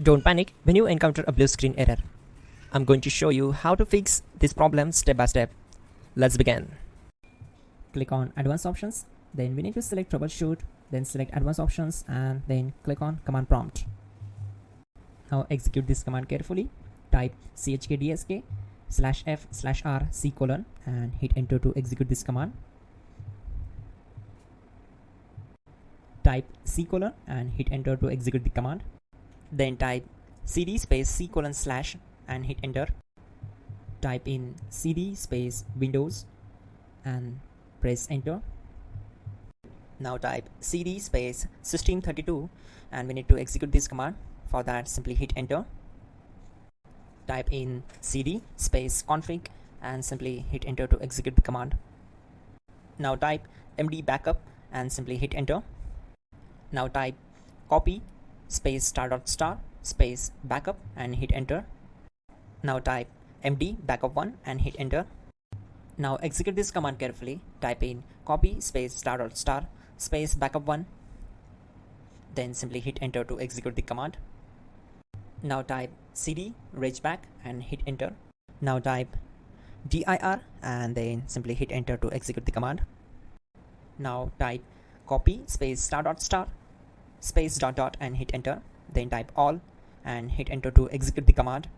Don't panic when you encounter a blue screen error. I'm going to show you how to fix this problem step by step. Let's begin. Click on Advanced Options, then we need to select Troubleshoot, then select Advanced Options and then click on Command Prompt. Now execute this command carefully. Type chkdsk/f/r : and hit enter to execute this command. Type C : and hit enter to execute the command. Then type cd space C : / and hit enter. Type in cd space Windows and press enter. Now type cd space system32 and we need to execute this command. For that, simply hit enter. Type in cd space config and simply hit enter to execute the command. Now type md backup and simply hit enter. Now type copy space ** space backup and hit enter. Now type md backup1 and hit enter. Now execute this command carefully. Type in copy space ** space backup1, then simply hit enter to execute the command. Now type cd regback and hit enter. Now type dir and then simply hit enter to execute the command. Now type copy space ** space ... and hit enter. Then type all and hit enter to execute the command.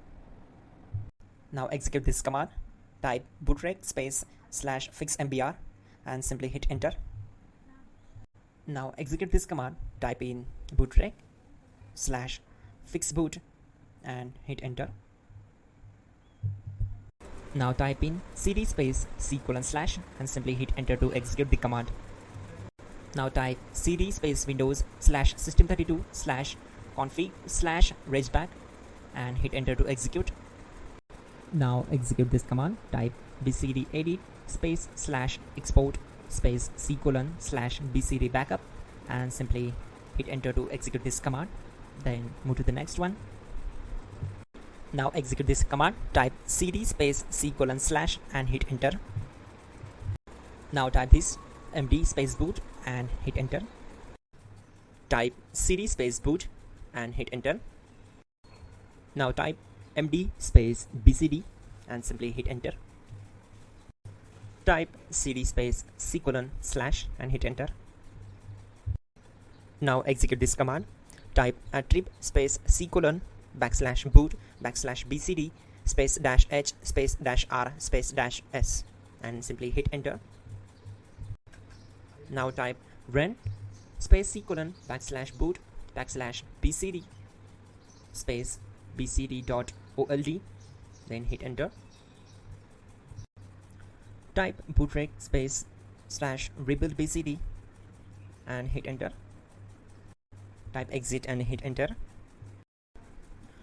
Now execute this command. Type bootrec space /fixmbr and simply hit enter. Now execute this command. Type in bootrec /fixboot and hit enter. Now type in cd space C : / and simply hit enter to execute the command. Now type cd space Windows /system32 /config /regback and hit enter to execute. Now execute this command. Type bcd edit space /export space C : / bcd backup and simply hit enter to execute this command. Then move to the next one. Now execute this command. Type cd space C : / and hit enter. Now type this md space boot and hit enter. Type cd space boot and hit enter. Now type md space bcd and simply hit enter. Type cd space C : / and hit enter. Now execute this command. Type attrib space C : /boot /bcd space -h space -r space -s and simply hit enter. Now type run space C : /boot /bcd space bcd.old, then hit enter. Type bootrec space /rebuild bcd and hit enter. Type exit and hit enter.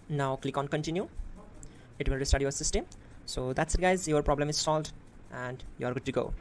Now click on continue. It will restart your system. So that's it guys, your problem is solved and you're good to go.